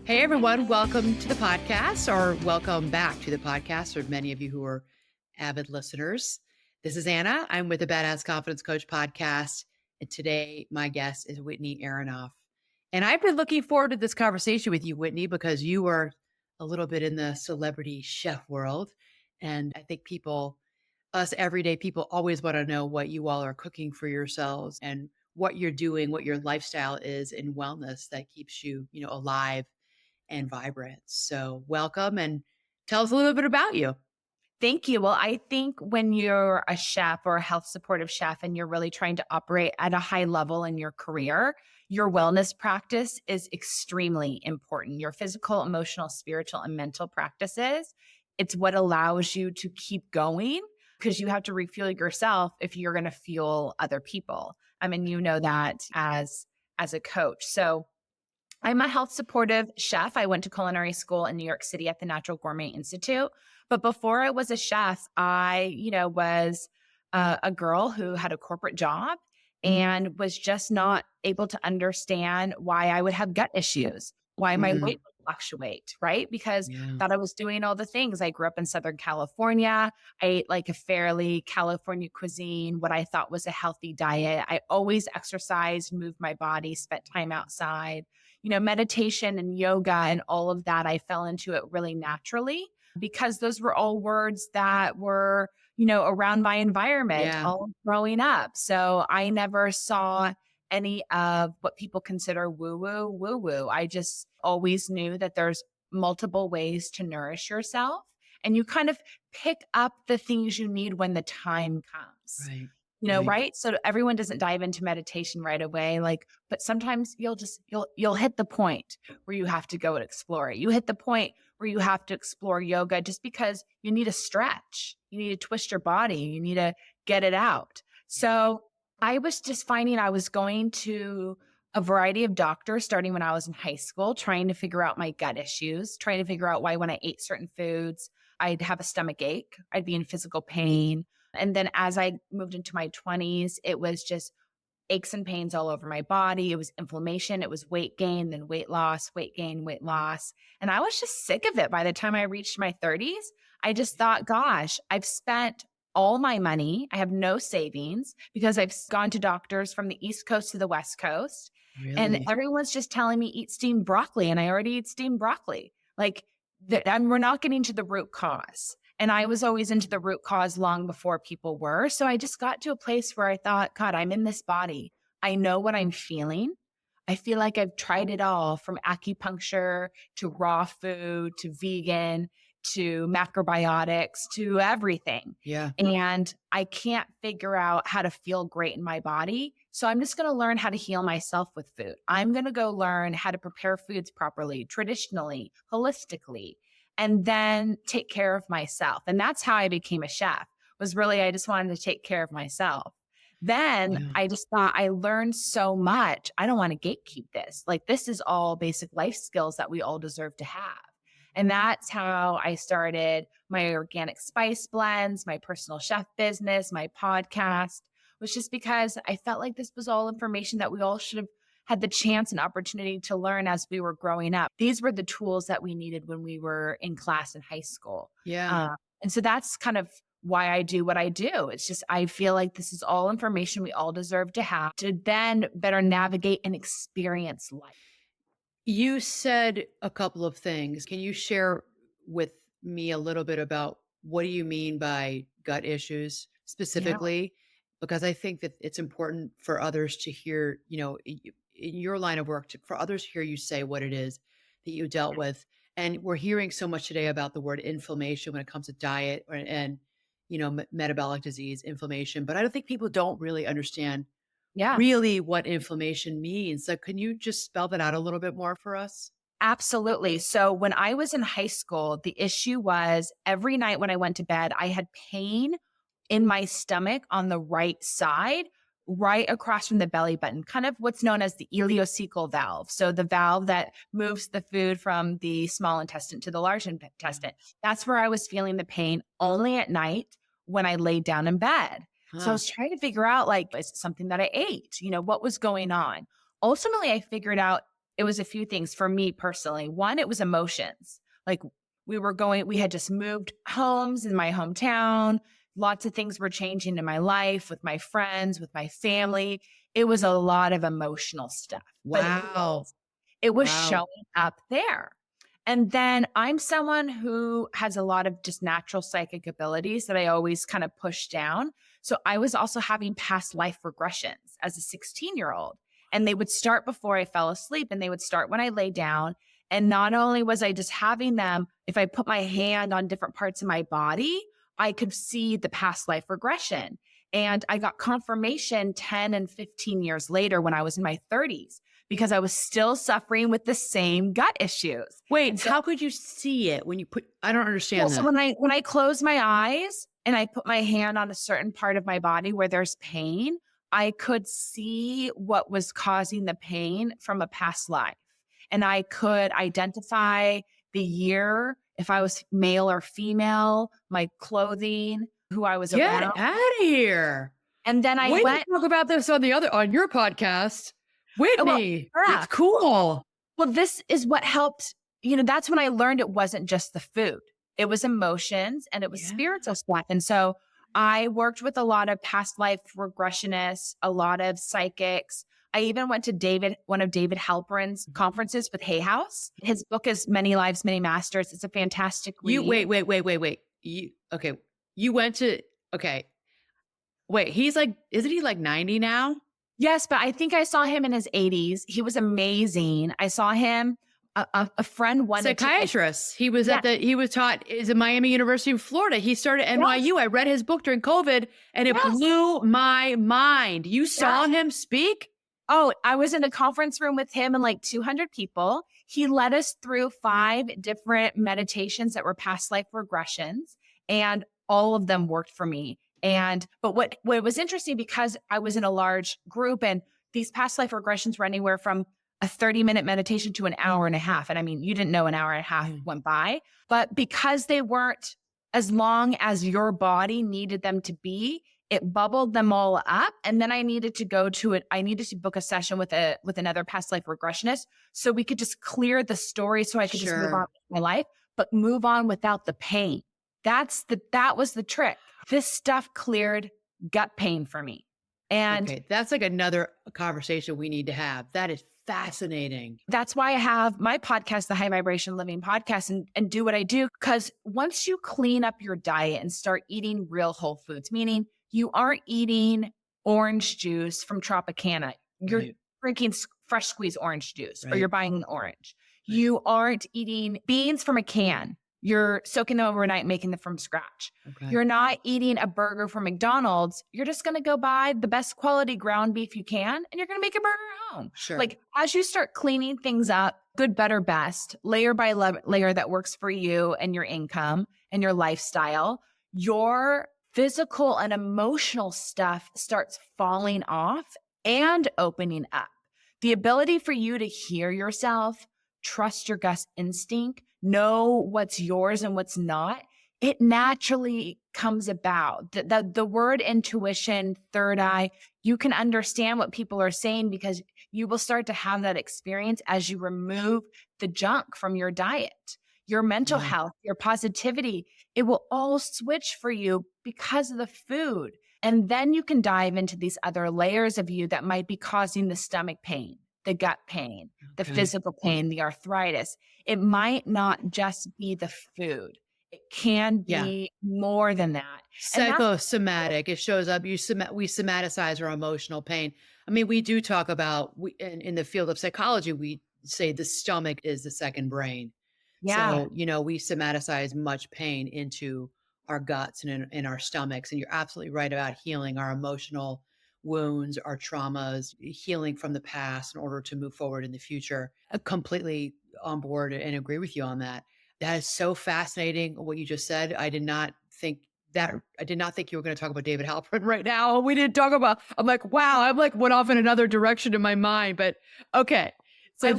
Hey everyone, welcome to the podcast, or welcome back to the podcast, or many of you who are avid listeners. This is Anna. I'm with the Badass Confidence Coach podcast, and today my guest is Whitney Aronoff. And I've been looking forward to this conversation with you, Whitney, because you are a little bit in the celebrity chef world. And I think us everyday people always want to know what you all are cooking for yourselves and what you're doing, what your lifestyle is in wellness that keeps you, alive and vibrant. So, welcome and tell us a little bit about you. Thank you. Well, I think when you're a chef or a health supportive chef and you're really trying to operate at a high level in your career, your wellness practice is extremely important. Your physical, emotional, spiritual, and mental practices, it's what allows you to keep going because you have to refuel yourself if you're going to fuel other people. I mean, you know that as a coach. So I'm a health supportive chef. I went to culinary school in New York City at the Natural Gourmet Institute. But before I was a chef, I, was a girl who had a corporate job and was just not able to understand why I would have gut issues, why my Mm, weight would fluctuate, right? Because yeah. thought I was doing all the things. I grew up in Southern California. I ate like a fairly California cuisine, what I thought was a healthy diet. I always exercised, moved my body, spent time outside. Meditation and yoga and all of that, I fell into it really naturally because those were all words that were, around my environment Yeah. all growing up. So I never saw any of what people consider woo woo. I just always knew that there's multiple ways to nourish yourself and you kind of pick up the things you need when the time comes. Right. Right. Right? So everyone doesn't dive into meditation right away. But sometimes you'll hit the point where you have to go and explore it. You hit the point where you have to explore yoga just because you need a stretch. You need to twist your body. You need to get it out. So I was just finding I was going to a variety of doctors starting when I was in high school, trying to figure out my gut issues, trying to figure out why when I ate certain foods, I'd have a stomach ache, I'd be in physical pain. And then as I moved into my 20s, it was just aches and pains all over my body. It was inflammation, it was weight gain, then weight loss, weight gain, weight loss. And I was just sick of it by the time I reached my 30s. I just thought, gosh, I've spent all my money. I have no savings because I've gone to doctors from the East Coast to the West Coast. And Really? everyone's just telling me eat steamed broccoli. And I already eat steamed broccoli. We're not getting to the root cause. And I was always into the root cause long before people were. So I just got to a place where I thought, God, I'm in this body. I know what I'm feeling. I feel like I've tried it all from acupuncture to raw food to vegan to macrobiotics to everything. Yeah. And I can't figure out how to feel great in my body. So I'm just going to learn how to heal myself with food. I'm going to go learn how to prepare foods properly, traditionally, holistically, and then take care of myself. And that's how I became a chef. Was really I just wanted to take care of myself. Then Yeah. I just thought I learned so much. I don't want to gatekeep this. Like this is all basic life skills that we all deserve to have. And that's how I started my organic spice blends, my personal chef business, my podcast, was just because I felt like this was all information that we all should have had the chance and opportunity to learn as we were growing up. These were the tools that we needed when we were in class in high school. Yeah. And so that's kind of why I do what I do. It's just, I feel like this is all information we all deserve to have to then better navigate and experience life. You said a couple of things. Can you share with me a little bit about what do you mean by gut issues Yeah. specifically? Because I think that it's important for others to hear, in your line of work, for others to hear you say what it is that you dealt with. And we're hearing so much today about the word inflammation when it comes to diet and metabolic disease, inflammation. But I don't think people don't really understand Yeah. really what inflammation means. So can you just spell that out a little bit more for us? Absolutely. So when I was in high school, the issue was every night when I went to bed, I had pain in my stomach on the right side, right across from the belly button, kind of what's known as the ileocecal valve. So the valve that moves the food from the small intestine to the large Yeah. intestine. That's where I was feeling the pain only at night when I laid down in bed. So I Huh. was trying to figure out, like, is it something that I ate? What was going on? Ultimately, I figured out it was a few things for me personally. One, it was emotions. Like we had just moved homes in my hometown. Lots of things were changing in my life with my friends, with my family. It was a lot of emotional stuff. But Wow. it was Wow. showing up there. And then I'm someone who has a lot of just natural psychic abilities that I always kind of push down. So I was also having past life regressions as a 16-year-old. And they would start before I fell asleep and they would start when I lay down. And not only was I just having them, if I put my hand on different parts of my body, I could see the past life regression. And I got confirmation 10 and 15 years later when I was in my 30s because I was still suffering with the same gut issues. Wait, how could you see it when you put, I don't understand So that. when I close my eyes and I put my hand on a certain part of my body where there's pain, I could see what was causing the pain from a past life. And I could identify the year, if I was male or female, my clothing, who I was Get around. out of here. And then I Wait, went, talk about this on your podcast. Whitney, yeah. it's cool. Well, this is what helped. That's when I learned it wasn't just the food. It was emotions and it was spiritual stuff. And so I worked with a lot of past life regressionists, a lot of psychics. I even went to one of David Halperin's conferences with Hay House. His book is Many Lives, Many Masters. It's a fantastic read. Wait. You went to, okay. Wait, isn't he like 90 now? Yes, but I think I saw him in his 80s. He was amazing. I saw him, a friend wanted psychiatrist. He was he was taught is at Miami University in Florida. He started at NYU. I read his book during COVID and it blew my mind. You saw him speak? Oh, I was in a conference room with him and like 200 people. He led us through 5 different meditations that were past life regressions, and all of them worked for me. But what was interesting, because I was in a large group and these past life regressions were anywhere from a 30-minute meditation to an hour and a half. And I mean, you didn't know an hour and a half went by, but because they weren't as long as your body needed them to be, it bubbled them all up. And then I needed to book a session with another past life regressionist so we could just clear the story so I could just move on with my life, but move on without the pain. That was the trick. This stuff cleared gut pain for me. And okay, that's like another conversation we need to have. That is fascinating. That's why I have my podcast, the High Vibration Living Podcast, and do what I do. Because once you clean up your diet and start eating real whole foods, meaning you aren't eating orange juice from Tropicana, you're drinking fresh squeezed orange juice, or you're buying an orange. Right. You aren't eating beans from a can. You're soaking them overnight, making them from scratch. Okay. You're not eating a burger from McDonald's. You're just going to go buy the best quality ground beef you can, and you're going to make a burger at home. Sure. Like, as you start cleaning things up, good, better, best, layer by layer that works for you and your income and your lifestyle, your physical and emotional stuff starts falling off and opening up. The ability for you to hear yourself, trust your gut instinct, know what's yours and what's not, it naturally comes about. The word intuition, third eye, you can understand what people are saying because you will start to have that experience as you remove the junk from your diet, your mental health, your positivity. It will all switch for you because of the food. And then you can dive into these other layers of you that might be causing the stomach pain, the gut pain, the physical pain, the arthritis. It might not just be the food. It can be more than that. Psychosomatic. It shows up. We somaticize our emotional pain. I mean, we do talk about, in the field of psychology, we say the stomach is the second brain. Yeah. So, we somaticize much pain into our guts and in our stomachs. And you're absolutely right about healing our emotional wounds, our traumas, healing from the past in order to move forward in the future. I'm completely on board and agree with you on that. That is so fascinating what you just said. I did not think you were going to talk about David Halperin right now. We didn't talk about, I'm like, wow, I'm like went off in another direction in my mind, but okay. So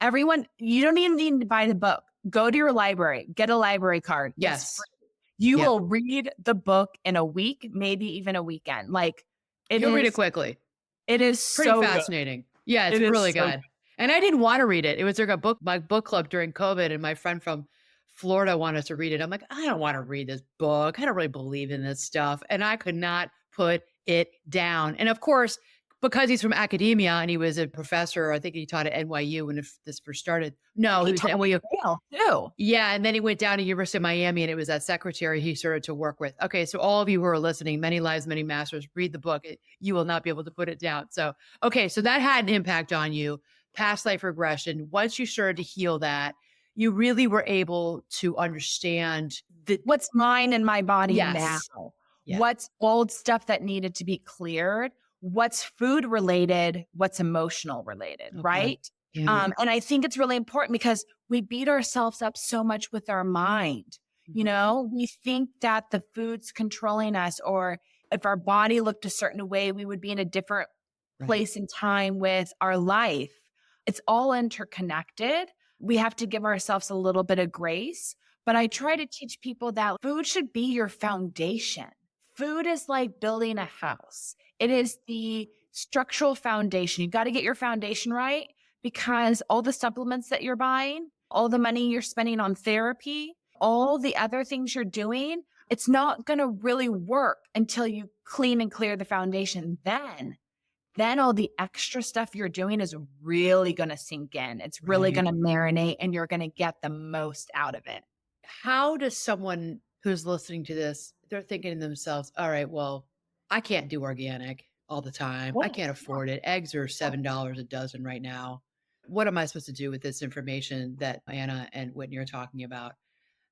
everyone, you don't even need to buy the book. Go to your library, get a library card. Yes. You will read the book in a week, maybe even a weekend. Like, you'll read it quickly. It is pretty fascinating. Good. Yeah, it's really good. And I didn't wanna read it. It was like my book club during COVID, and my friend from Florida wanted us to read it. I'm like, "I don't wanna read this book. I don't really believe in this stuff." And I could not put it down. And of course, because he's from academia and he was a professor, I think he taught at NYU when this first started. No, he He was at taught NYU. Yale too. Yeah, and then he went down to University of Miami, and it was that secretary he started to work with. Okay, so all of you who are listening, Many Lives, Many Masters, read the book. You will not be able to put it down. So, okay, so that had an impact on you, past life regression. Once you started to heal that, you really were able to understand that. What's mine in my body now? Yes. Yeah. What's old stuff that needed to be cleared? What's food related? What's emotional related, Okay. right? Yeah. And I think it's really important because we beat ourselves up so much with our mind. You Mhm. know, we think that the food's controlling us, or if our body looked a certain way, we would be in a different Right. place and time with our life. It's all interconnected. We have to give ourselves a little bit of grace. But I try to teach people that food should be your foundation. Food is like building a house, it is the structural foundation. You got to get your foundation right because all the supplements that you're buying, all the money you're spending on therapy, all the other things you're doing, it's not going to really work until you clean and clear the foundation. Then all the extra stuff you're doing is really going to sink in. It's really Right. going to marinate and you're going to get the most out of it. How does someone who's listening to this, they're thinking to themselves, all right, well, I can't do organic all the time. I Oh, can't afford it. Eggs are $7 a dozen right now. What am I supposed to do with this information that Anna and Whitney are talking about?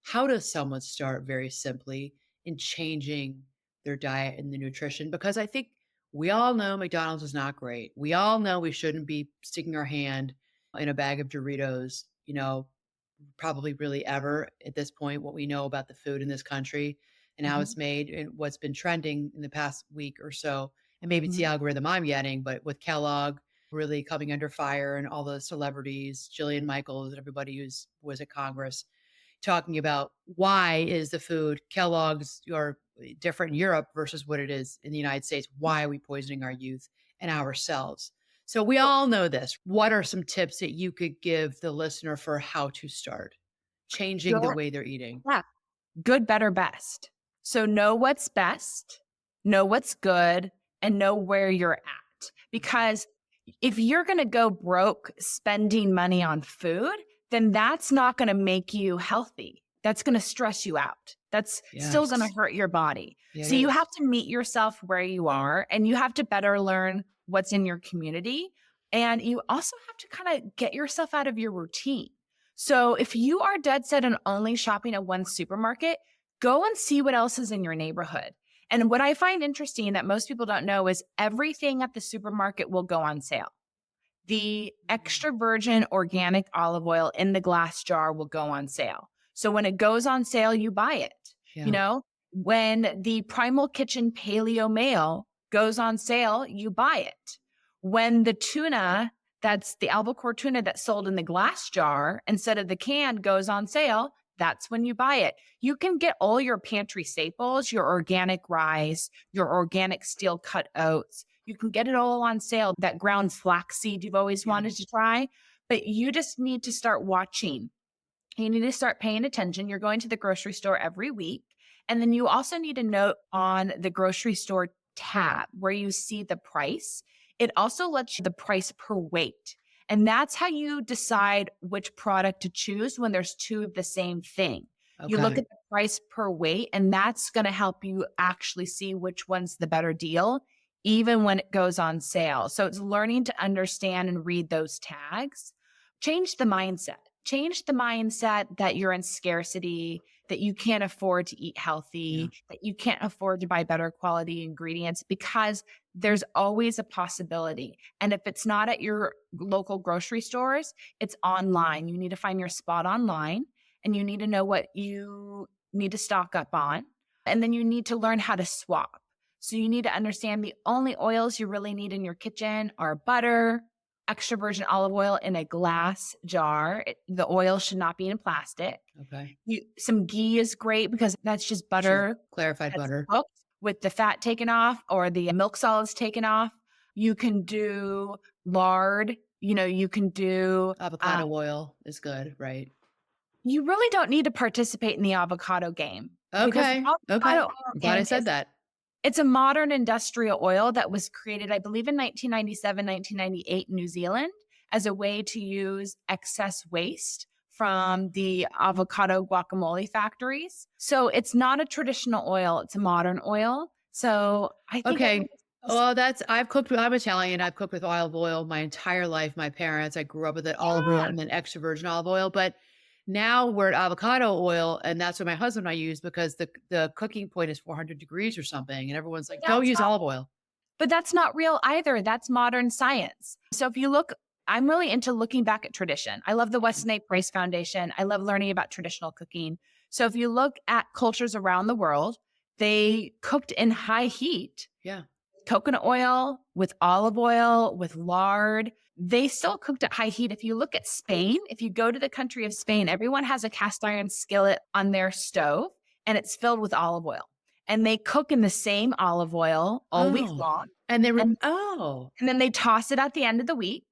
How does someone start very simply in changing their diet and the nutrition? Because I think we all know McDonald's is not great. We all know we shouldn't be sticking our hand in a bag of Doritos, probably really ever at this point, what we know about the food in this country and how it's mhm, made and what's been trending in the past week or so. And maybe it's the mhm. algorithm I'm getting, but with Kellogg really coming under fire and all those celebrities, Jillian Michaels and everybody who's was at Congress talking about why is the food Kellogg's or different in Europe versus what it is in the United States? Why are we poisoning our youth and ourselves? So we all know this. What are some tips that you could give the listener for how to start changing the Good, way they're eating? yeah, good, better, best. So know what's best, know what's good, and know where you're at. Mhm. Because if you're going to go broke spending money on food, then that's not going to make you healthy. That's going to stress you out. That's still going to Yes. hurt your body. Yeah, it So you is. have to meet yourself where you are and you have to better learn what's in your community. And you also have to kind of get yourself out of your routine. So if you are dead set on only shopping at one supermarket, go and see what else is in your neighborhood. And what I find interesting that most people don't know is everything at the supermarket will go on sale. The Mm. extra virgin organic olive oil in the glass jar will go on sale. So when it goes on sale, you buy it. You Yeah. know, when the Primal Kitchen Paleo Mayo goes on sale, you buy it. When the tuna, that's the albacore tuna that's sold in the glass jar instead of the can, goes on sale, that's when you buy it. You can get all your pantry staples, your organic rice, your organic steel cut oats. You can get it all on sale. That ground flaxseed you've always Yeah. wanted to try, but you just need to start watching. You need to start paying attention. You're going to the grocery store every week. And then you also need a note on the grocery store tab where you see the price. It also lets you the price per weight. And that's how you decide which product to choose when there's two of the same thing. You look Okay. at the price per weight, and that's going to help you actually see which one's the better deal, even when it goes on sale. So it's learning to understand and read those tags. Change the mindset. Change the mindset that you're in scarcity, that you can't afford to eat Yeah. healthy, that you can't afford to buy better quality ingredients because there's always a possibility. And if it's not at your local grocery stores, it's online. You need to find your spot online and you need to know what you need to stock up on. And then you need to learn how to swap. So you need to understand the only oils you really need in your kitchen are butter, extra virgin olive oil in a glass jar. The oil should not be in plastic. Okay. Some ghee is great because that's just Sure. butter Clarified that's butter. cooked with the fat taken off or the milk solids taken off. You can do lard. You can do, Avocado oil is good, right? you really don't need to participate in the avocado game because the Okay. Okay. avocado oil I'm glad I game said that. it's a modern industrial oil that was created, I believe, in 1997, 1998 in New Zealand as a way to use excess waste from the avocado guacamole factories. So it's not a traditional oil, it's a modern oil. So I think Okay. everyone's Well, I'm Italian. I've cooked with olive oil my entire life. My parents, I grew up with it, olive oil yeah, and then extra virgin olive oil. But now we're at avocado oil, and that's what my husband and I use because the cooking point is 400 degrees or something. And everyone's like, don't that's use not, olive oil. but that's not real either. That's modern science. So if you look, I'm really into looking back at tradition. I love the Weston A. Price Foundation. I love learning about traditional cooking. So if you look at cultures around the world, they cooked in high heat, Yeah. coconut oil, with olive oil, with lard. They still cooked at high heat. If you look at Spain, if you go to the country of Spain, everyone has a cast iron skillet on their stove and it's filled with olive oil. And they cook in the same olive oil all week Oh. long. And they were, And, oh. and then they toss it at the end of the week.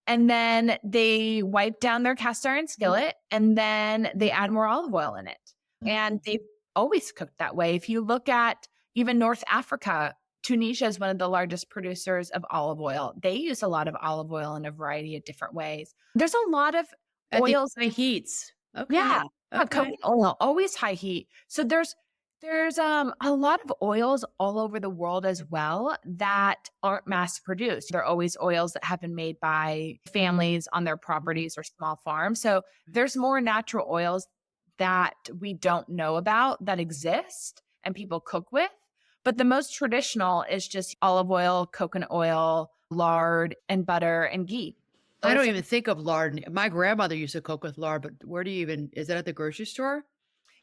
And then they wipe down their cast iron skillet and then they add more olive oil in it. And they've always cooked that way. If you look at even North Africa, Tunisia is one of the largest producers of olive oil. They use a lot of olive oil in a variety of different ways. There's a lot of At the oils. high heats. Yeah. Okay. Okay. Coconut oil, always high heat. So there's a lot of oils all over the world as well that aren't mass produced. They're always oils that have been made by families on their properties or small farms. So there's more natural oils that we don't know about that exist and people cook with. But the most traditional is just olive oil, coconut oil, lard, and butter and ghee. I don't Those even think of lard. My grandmother used to cook with lard, but where do you even, is it at the grocery store?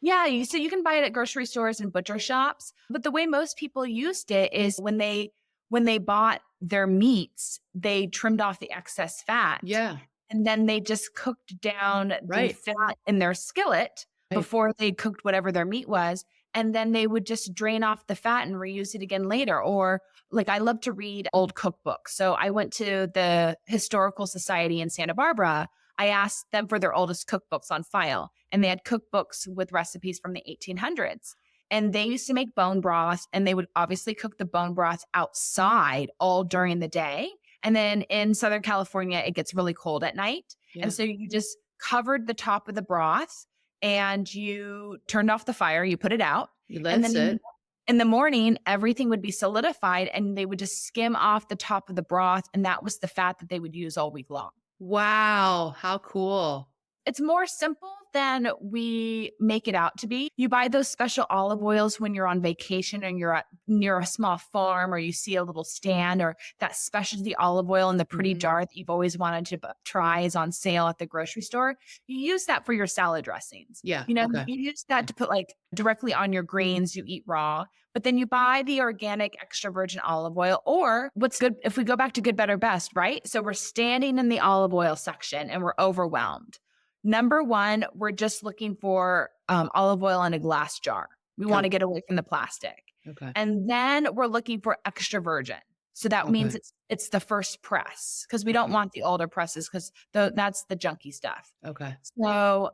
Yeah, so you can buy it at grocery stores and butcher shops, but the way most people used it is when they bought their meats, they trimmed off the excess fat Yeah. and then they just cooked down the Right. fat in their skillet Right. before they cooked whatever their meat was, and then they would just drain off the fat and reuse it again later. Or like I love to read old cookbooks. So I went to the Historical Society in Santa Barbara. I asked them for their oldest cookbooks on file, and they had cookbooks with recipes from the 1800s. And they used to make bone broth, and they would obviously cook the bone broth outside all during the day. And then in Southern California, it gets really cold at night. Yeah. And so you just covered the top of the broth and you turned off the fire, you put it out. You And let then it. in the morning, everything would be solidified and they would just skim off the top of the broth. And that was the fat that they would use all week long. Wow. How cool. It's more simple than we make it out to be. You buy those special olive oils when you're on vacation and you're near a small farm or you see a little stand, or that specialty olive oil in the pretty Mhm. jar that you've always wanted to try is on sale at the grocery store. You use that for your salad dressings. Yeah. You Okay. use that to put like directly on your greens you eat raw. But then you buy the organic extra virgin olive oil, or what's good if we go back to good, better, best, right? So we're standing in the olive oil section and we're overwhelmed. Number one, we're just looking for olive oil in a glass jar. We want to get away from the plastic. Okay. And then we're looking for extra virgin. So that means Okay. it's the first press, because we don't want the older presses because that's the junky stuff. Okay. So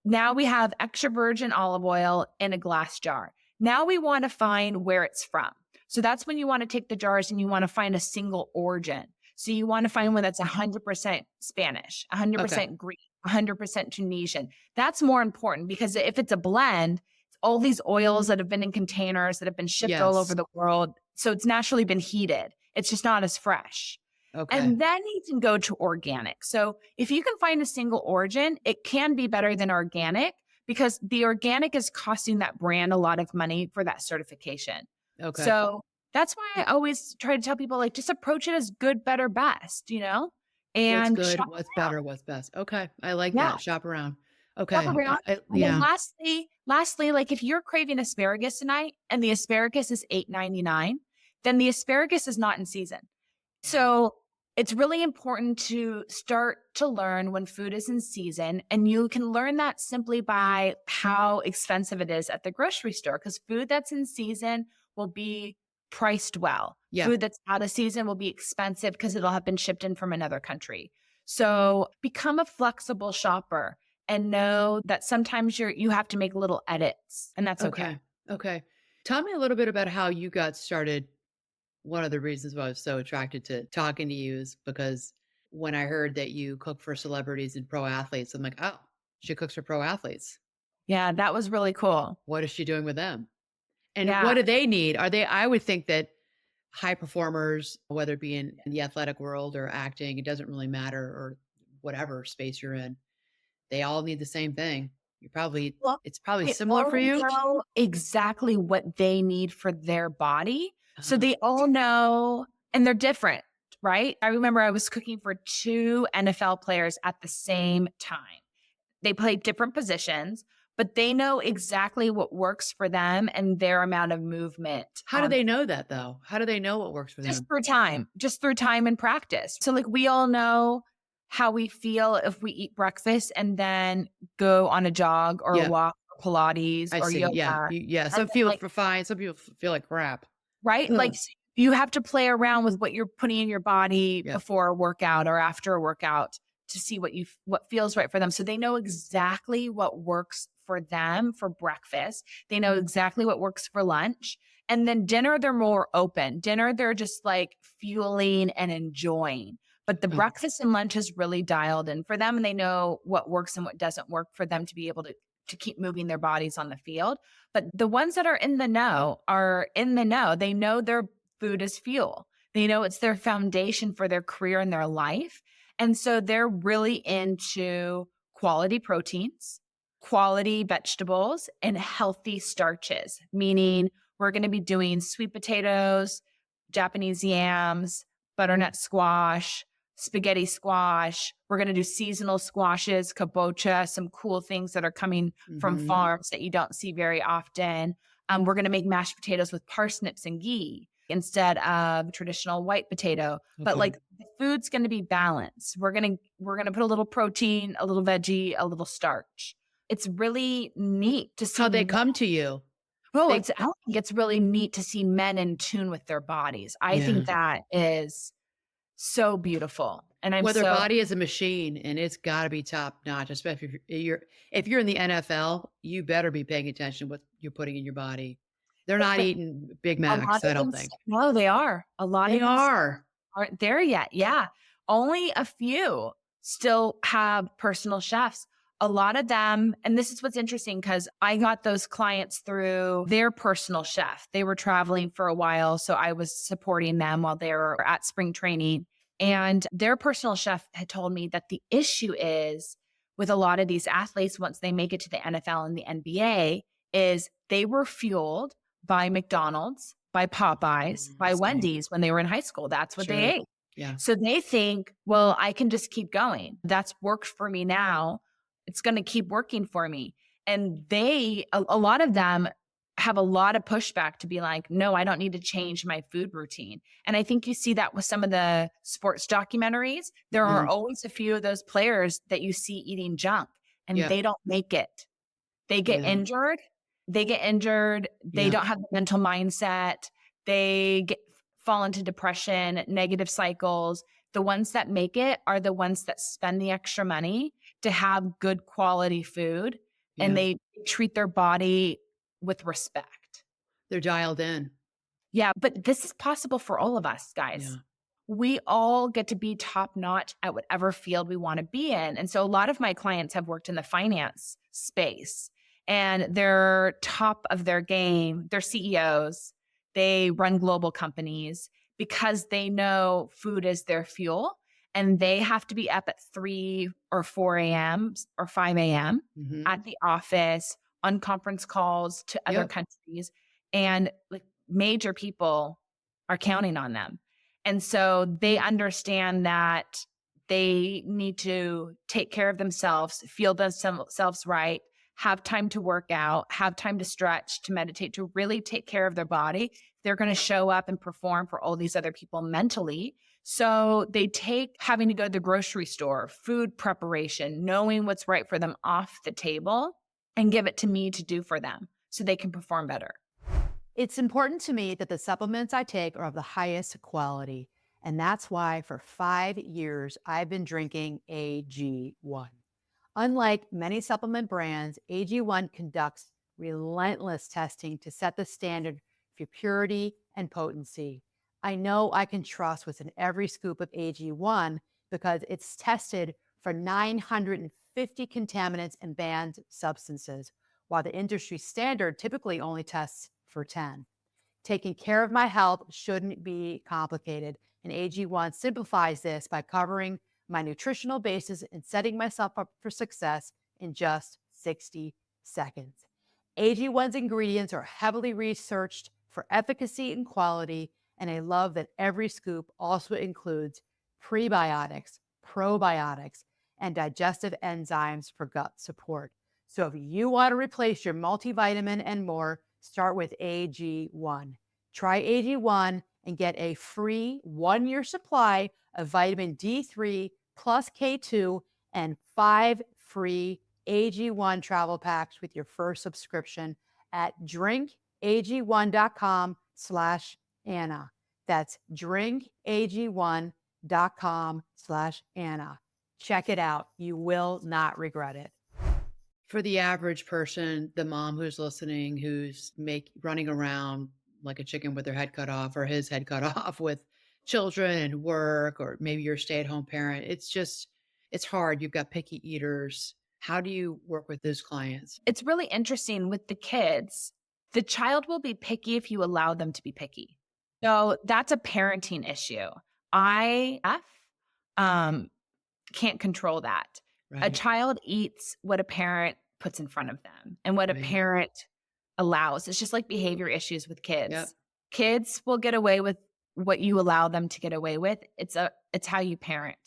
now we have extra virgin olive oil in a glass jar. Now we want to find where it's from. So that's when you want to take the jars and you want to find a single origin. So you want to find one that's 100% Spanish, 100% Greek, 100% Tunisian. That's more important because if it's a blend, it's all these oils that have been in containers that have been shipped all over Yes. the world. So it's naturally been heated. It's just not as fresh. Okay. And then you can go to organic. So if you can find a single origin, it can be better than organic because the organic is costing that brand a lot of money for that certification. Okay. So that's why I always try to tell people, like, just approach it as good, better, best, What's and good, shop what's around. better, what's best. Okay. I like Yeah, that. Shop around. shop Okay. around. And then Yeah. lastly, like if you're craving asparagus tonight and the asparagus is $8.99, then the asparagus is not in season. So it's really important to start to learn when food is in season. And you can learn that simply by how expensive it is at the grocery store, because food that's in season will be priced well. Yeah. Food that's out of season will be expensive because it'll have been shipped in from another country. So become a flexible shopper and know that sometimes you have to make little edits, and that's okay. Okay. Okay. Tell me a little bit about how you got started. One of the reasons why I was so attracted to talking to you is because when I heard that you cook for celebrities and pro athletes, I'm like, oh, she cooks for pro athletes. Yeah, that was really cool. What is she doing with them? And what Yeah. do they need? I would think that high performers, whether it be in the athletic world or acting, it doesn't really matter, or whatever space you're in, they all need the same thing. Well, It's probably they similar all for you. know exactly what they need for their body. So Uh, they all know, and they're different, right? I remember I was cooking for 2 NFL players at the same time. They played different positions, but they know exactly what works for them and their amount of movement how do on they know that though? How do they know what works for them? just through time and practice. So like we all know how we feel if we eat breakfast and then go on a jog or a Yeah, walk or Pilates I or see. Yeah, yoga. yeah. And Some then feel like, fine. Some people feel like crap. right? Like Ugh. you have to play around with what you're putting in your body Yeah. before a workout or after a workout to see what feels right for them. So they know exactly what works for them for breakfast. They know exactly what works for lunch. And then dinner, they're more open. Dinner, they're just like fueling and enjoying. But the Oh, breakfast and lunch is really dialed in for them. And they know what works and what doesn't work for them to be able to keep moving their bodies on the field. But the ones that are in the know are in the know. They know their food is fuel. They know it's their foundation for their career and their life. And so they're really into quality proteins, quality vegetables, and healthy starches, meaning we're going to be doing sweet potatoes, Japanese yams, butternut squash, spaghetti squash. We're going to do seasonal squashes, kabocha, some cool things that are coming from mhm. farms that you don't see very often. We're going to make mashed potatoes with parsnips and ghee instead of traditional white potato. But Okay. like the food's going to be balanced. We're going to put a little protein, a little veggie, a little starch. It's really neat to see How they men. come to you. Oh, They I think it's really neat to see men in tune with their bodies. I Yeah. think that is so beautiful. And I'm Well, their so body is a machine, and it's gotta be top notch, especially if you're in the NFL, you better be paying attention to what you're putting in your body. They're not but eating Big a lot Macs, I of don't them think. no, they are. A lot They of these are. aren't there yet. Yeah. Only a few still have personal chefs. A lot of them, and this is what's interesting because I got those clients through their personal chef. They were traveling for a while. So I was supporting them while they were at spring training. And their personal chef had told me that the issue is with a lot of these athletes, once they make it to the NFL and the NBA, is they were fueled by McDonald's, by Popeyes, by See. Wendy's when they were in high school. That's what they Sure. ate. Yeah. So they think, well, I can just keep going. That's worked for me now. It's going to keep working for me. And a lot of them have a lot of pushback to be like, no, I don't need to change my food routine. And I think you see that with some of the sports documentaries. There are Mhm. always a few of those players that you see eating junk and Yeah. they don't make it. They get Yeah. injured. They get injured. They Yeah. don't have the mental mindset. Fall into depression, negative cycles. The ones that make it are the ones that spend the extra money to have good quality food and Yeah. they treat their body with respect. They're dialed in. Yeah, but this is possible for all of us, Yeah. guys. We all get to be top notch at whatever field we want to be in. And so a lot of my clients have worked in the finance space and they're top of their game. They're CEOs. They run global companies because they know food is their fuel and they have to be up at 3 or 4 a.m. or 5 a.m. Mhm. at the office on conference calls to other Yep. countries. And like major people are counting on them. And so they understand that they need to take care of themselves, feel themselves right, have time to work out, have time to stretch, to meditate, to really take care of their body. They're going to show up and perform for all these other people mentally. So they take having to go to the grocery store, food preparation, knowing what's right for them off the table and give it to me to do for them so they can perform better. It's important to me that the supplements I take are of the highest quality. And that's why for 5 years, I've been drinking AG1. Unlike many supplement brands, AG1 conducts relentless testing to set the standard for purity and potency. I know I can trust what's in every scoop of AG1 because it's tested for 950 contaminants and banned substances, while the industry standard typically only tests for 10. Taking care of my health shouldn't be complicated, and AG1 simplifies this by covering my nutritional basis and setting myself up for success in just 60 seconds. AG1's ingredients are heavily researched for efficacy and quality, and I love that every scoop also includes prebiotics, probiotics, and digestive enzymes for gut support. So if you want to replace your multivitamin and more, start with AG1. Try AG1 and get a free 1-year supply of vitamin D3 plus K2 and 5 free AG1 travel packs with your first subscription at drinkag1.com/Anna. That's drinkag1.com/Anna. Check it out. You will not regret it. For the average person, the mom who's listening, who's running around like a chicken with their head cut off or his head cut off with children and work, or maybe you're a stay-at-home parent, it's hard. You've got picky eaters. How do you work with those clients? It's really interesting with the kids. The child will be picky if you allow them to be picky. So that's a parenting issue. I can't control that. A Right. child eats what a parent puts in front of them and what a Right. parent allows. It's just like behavior issues with kids. Yep. Kids will get away with what you allow them to get away with. It's how you parent.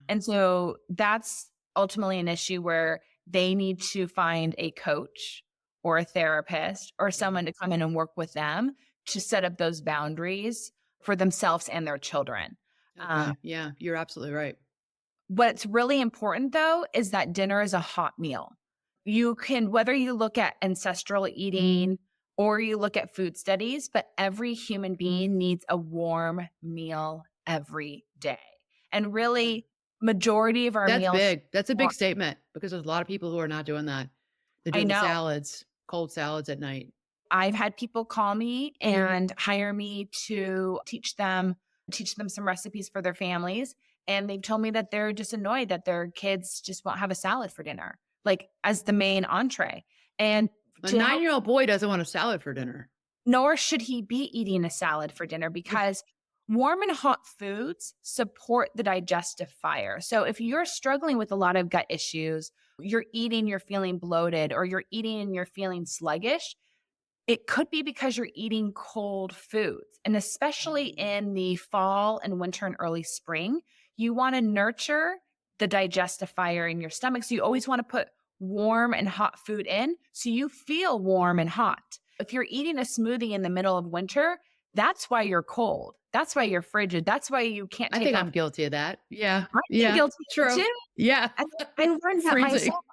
And so that's ultimately an issue where they need to find a coach or a therapist or someone to come in and work with them to set up those boundaries for themselves and their children. Okay. Yeah, you're absolutely right. What's really important though is that dinner is a hot meal. You can, whether you look at ancestral eating or you look at food studies, but every human being needs a warm meal every day. And really, majority of our That's meals. big. That's a big statement because there's a lot of people who are not doing that. They're I doing the know. salads, cold salads at night. I've had people call me and hire me to teach them some recipes for their families. And they've told me that they're just annoyed that their kids just won't have a salad for dinner, like as the main entree. And A 9-year-old boy doesn't want a salad for dinner. nor should he be eating a salad for dinner because warm and hot foods support the digestive fire. So if you're struggling with a lot of gut issues, you're feeling bloated, or you're eating and you're feeling sluggish, it could be because you're eating cold foods. And especially in the fall and winter and early spring, you want to nurture the digestive fire in your stomach. So you always want to put warm and hot food in so you feel warm and hot. If you're eating a smoothie in the middle of winter, that's why you're cold. That's why you're frigid. That's why you can't I take think off. I'm guilty of that. Yeah. I'm Yeah. guilty True. too. Yeah. I learned that Freezing. myself.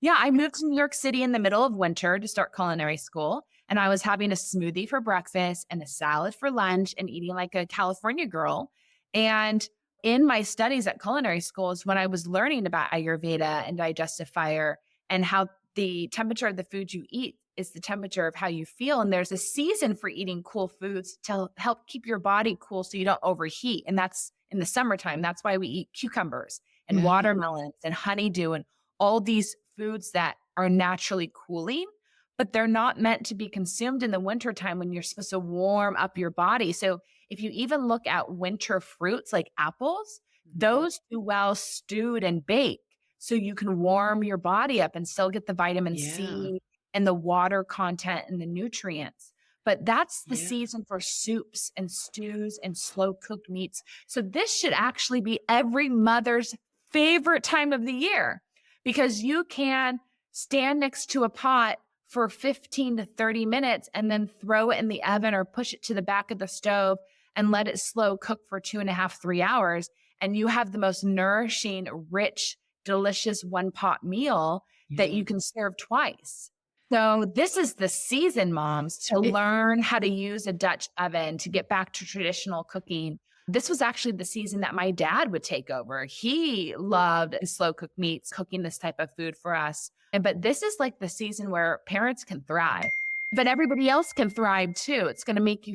Yeah, I moved to New York City in the middle of winter to start culinary school. And I was having a smoothie for breakfast and a salad for lunch and eating like a California girl. And in my studies at culinary school is when I was learning about Ayurveda and digestive fire and how the temperature of the food you eat is the temperature of how you feel. And there's a season for eating cool foods to help keep your body cool so you don't overheat. And that's in the summertime. That's why we eat cucumbers and watermelons and honeydew and all these foods that are naturally cooling, but they're not meant to be consumed in the wintertime when you're supposed to warm up your body. So if you even look at winter fruits like apples, those do well stewed and baked so you can warm your body up and still get the vitamin C and the water content and the nutrients. But that's the season for soups and stews and slow cooked meats. So this should actually be every mother's favorite time of the year, because you can stand next to a pot for 15 to 30 minutes and then throw it in the oven or push it to the back of the stove and let it slow cook for 2.5, 3 hours. And you have the most nourishing, rich, delicious one pot meal that you can serve twice. So this is the season, moms, to It, learn how to use a Dutch oven to get back to traditional cooking. This was actually the season that my dad would take over. He loved slow cooked meats, cooking this type of food for us. But this is like the season where parents can thrive. But everybody else can thrive too. It's going to make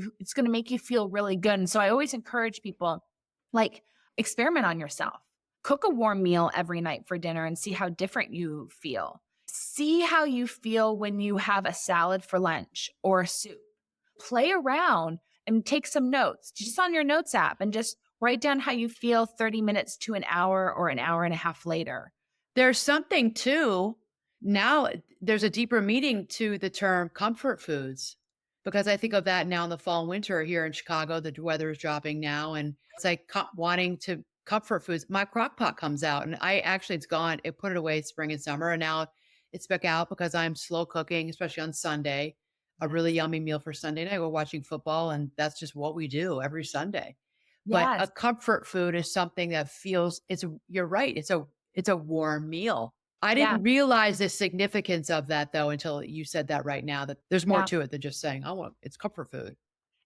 you feel really good. And so I always encourage people, like, experiment on yourself. Cook a warm meal every night for dinner and see how different you feel. See how you feel when you have a salad for lunch or a soup. Play around and take some notes just on your notes app and just write down how you feel 30 minutes to an hour or an hour and a half later. there's something too. Now there's a deeper meaning to the term comfort foods because I think of that now in the fall and winter here in Chicago. The weather is dropping now, and it's like wanting to comfort foods. My crock pot comes out, and I actually it's gone. It put it away spring and summer, and now it's back out because I'm slow cooking, especially on Sunday. A really yummy meal for Sunday night. We're watching football, and that's just what we do every Sunday. But a Yes. comfort food is something that feels you're right. It's a warm meal. I Yeah. didn't realize the significance of that though until you said that right now that there's more Yeah. to it than just saying, "I want it's comfort food."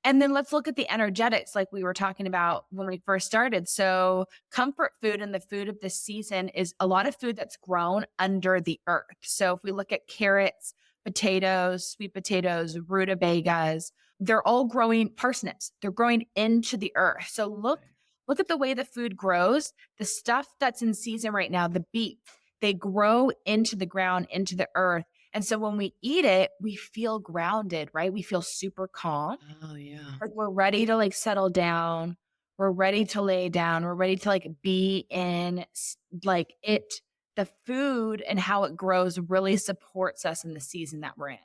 And then let's look at the energetics like we were talking about when we first started. So, comfort food and the food of this season is a lot of food that's grown under the earth. So, if we look at carrots, potatoes, sweet potatoes, rutabagas, they're all growing parsnips. They're growing into the earth. So, look at the way the food grows. The stuff that's in season right now, the beets, they grow into the ground, into the earth. And so when we eat it, we feel grounded, right? We feel super calm. Oh, yeah. Like we're ready to like settle down. We're ready to lay down. We're ready to like be in like it. The food and how it grows really supports us in the season that we're in.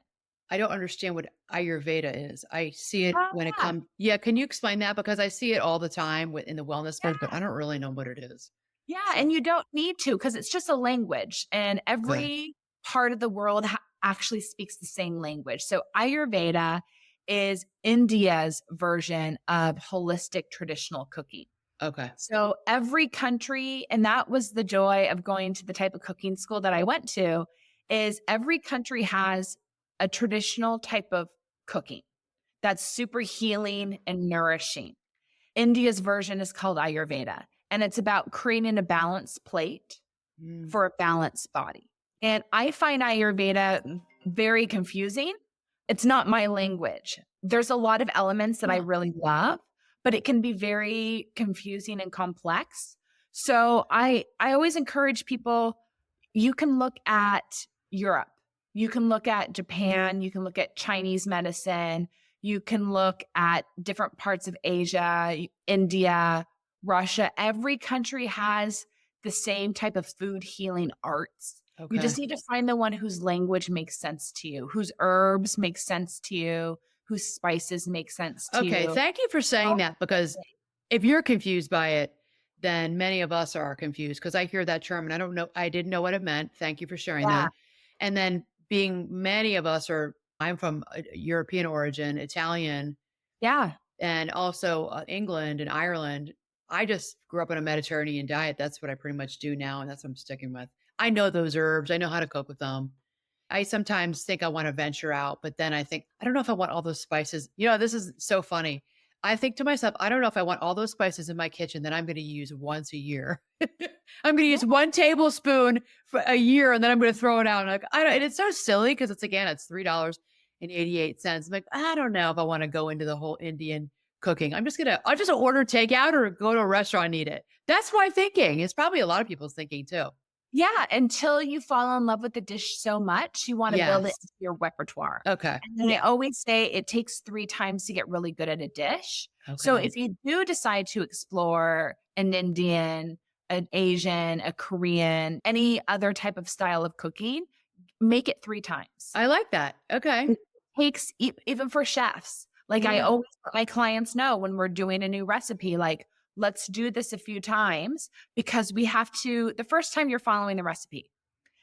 I don't understand what Ayurveda is. I see it Oh, when it yeah. comes Yeah, can you explain that? Because I see it all the time in the wellness space, but Yeah. I don't really know what it is. Yeah. So, And you don't need to because it's just a language and okay. every part of the world actually speaks the same language. So Ayurveda is India's version of holistic traditional cooking. Okay. So every country, and that was the joy of going to the type of cooking school that I went to, is every country has a traditional type of cooking that's super healing and nourishing. India's version is called Ayurveda, and it's about creating a balanced plate Mm. for a balanced body. And I find Ayurveda very confusing. It's not my language. There's a lot of elements that I Huh. really love, but it can be very confusing and complex. So I always encourage people, you can look at Europe. You can look at Japan, you can look at Chinese medicine, you can look at different parts of Asia, India, Russia. Every country has the same type of food healing arts. You Okay. just need to find the one whose language makes sense to you, whose herbs make sense to you, whose spices make sense to Okay, you. thank you for saying that because if you're confused by it, then many of us are confused because I hear that term and I didn't know what it meant. Thank you for sharing Yeah. that. And then being many of us are, I'm from European origin, Italian, Yeah. and also England and Ireland. I just grew up on a Mediterranean diet. That's what I pretty much do now, and that's what I'm sticking with. I know those herbs. I know how to cook with them. I sometimes think I want to venture out, but then I think, I don't know if I want all those spices. This is so funny. I think to myself, I don't know if I want all those spices in my kitchen that I'm going to use once a year. I'm going to use 1 tablespoon for a year and then I'm going to throw it out. And I don't, and it's so silly because it's $3.88. I'm like, I don't know if I want to go into the whole Indian cooking. I'll just order takeout or go to a restaurant and eat it. That's my thinking. It's probably a lot of people's thinking too. Yeah, until you fall in love with the dish so much, you wanna build it Yes. into your repertoire. Okay. And then I always say it takes 3 times to get really good at a dish. So Okay. if you do decide to explore an Indian, an Asian, a Korean, any other type of style of cooking, make it 3 times. I like that. Okay. It takes even for chefs. Like, I Yeah. always let my clients know when we're doing a new recipe, like, let's do this a few times because we have to the first time you're following the recipe.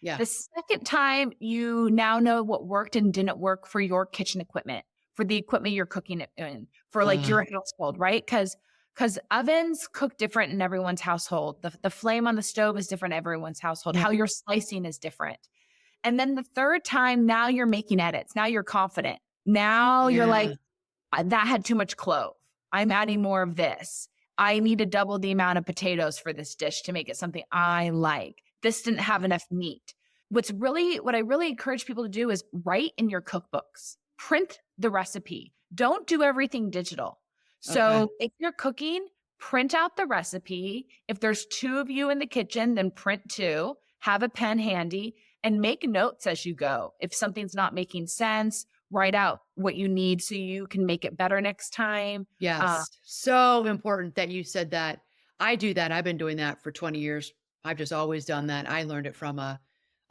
Yeah. The second time, you now know what worked and didn't work for your kitchen equipment, for the equipment you're cooking it in, for, like, Uh, your household, right? Because ovens cook different in everyone's household. The flame on the stove is different in everyone's household. yeah. How you're slicing is different. And then the third time, now you're making edits. Now you're confident. Now you're like, Yeah. That had too much clove. I'm adding more of this. I need to double the amount of potatoes for this dish to make it something I like. This didn't have enough meat. What I really encourage people to do is write in your cookbooks, print the recipe. Don't do everything digital. Okay. So if you're cooking, print out the recipe. If there's two of you in the kitchen, then print two, have a pen handy, and make notes as you go. If something's not making sense, write out what you need so you can make it better next time. Uh, Yes. So important that you said that. I do that. I've been doing that for 20 years. I've just always done that. I learned it from a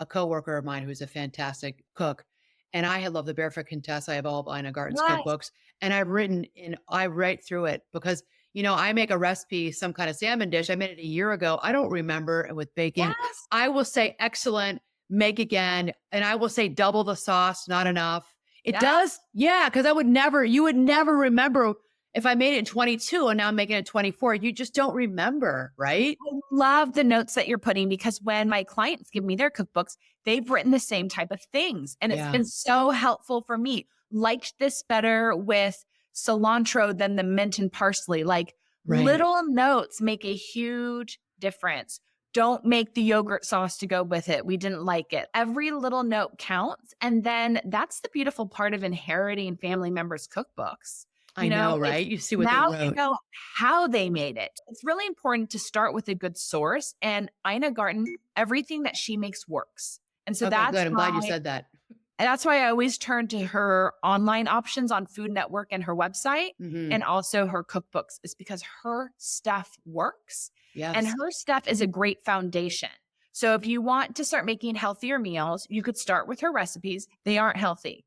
coworker of mine who's a fantastic cook. And I had loved the Barefoot Contessa. I have all of Ina Garten's Yes. cookbooks. And I write through it because, I make a recipe, some kind of salmon dish. I made it a year ago. I don't remember and with bacon. Yes. I will say excellent, make again. And I will say double the sauce, not enough. It Yes. does. Yeah. Cause you would never remember if I made it in 22 and now I'm making it 24. You just don't remember, right? I love the notes that you're putting because when my clients give me their cookbooks, they've written the same type of things. And it's Yeah. been so helpful for me. Liked this better with cilantro than the mint and parsley. Like Right. little notes make a huge difference. Don't make the yogurt sauce to go with it. We didn't like it. Every little note counts. And then that's the beautiful part of inheriting family members' cookbooks. I know, right? You see what they Now you wrote. know how they made it. It's really important to start with a good source. And Ina Garten, everything that she makes works. And so Okay, good. I'm glad you said that. that's why I always turn to her online options on Food Network and her website Mhm. and also her cookbooks is because her stuff works and Yes. her stuff is a great foundation. So if you want to start making healthier meals, you could start with her recipes. They aren't healthy,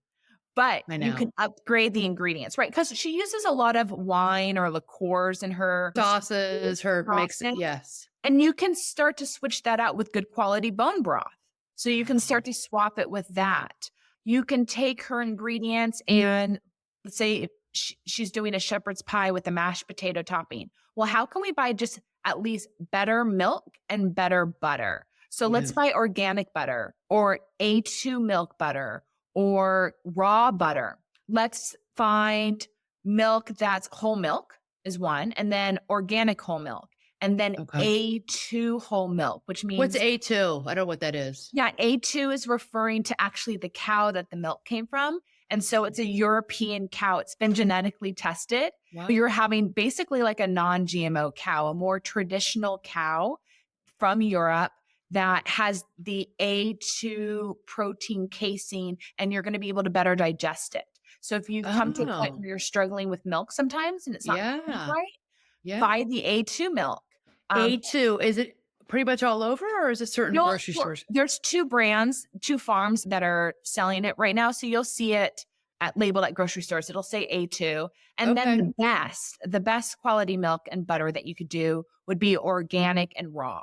but I you know. can upgrade the ingredients, right? Because she uses a lot of wine or liqueurs in her Sauces, her mix. sauces, Yes. and you can start to switch that out with good quality bone broth. So you can start to swap it with that. You can take her ingredients and let's say if she's doing a shepherd's pie with a mashed potato topping. Well, how can we buy just at least better milk and better butter? So let's Yeah. buy organic butter or A2 milk butter or raw butter. Let's find milk that's whole milk is one, and then organic whole milk, and then Okay. A2 whole milk, which What's means, A2? I don't know what that is. yeah, A2 is referring to actually the cow that the milk came from. And so it's a European cow. It's been genetically tested. Wow. You're having basically like a non GMO cow, a more traditional cow from Europe that has the A2 protein casing, and you're going to be able to better digest it. So if you come to a point Oh, where you're struggling with milk sometimes and it's not coming yeah. right, Yeah. buy the A2 milk. A2, is it pretty much all over or is it certain You'll grocery stores? there's 2 brands, 2 farms that are selling it right now, so you'll see it labeled at grocery stores. It'll say A2, and then Okay. the best quality milk and butter that you could do would be organic and raw,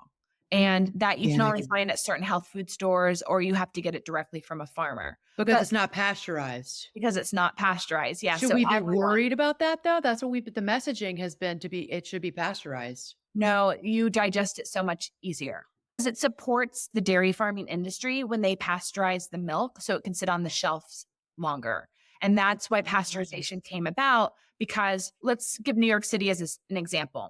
and that you can only Organic. find at certain health food stores, or you have to get it directly from a farmer Because but it's not pasteurized. because it's not pasteurized. Yeah, Should so we be everyone worried about that though? That's what the messaging has been it should be pasteurized. No, you digest it so much easier. 'Cause it supports the dairy farming industry when they pasteurize the milk so it can sit on the shelves longer. And that's why pasteurization came about because let's give New York City as an example.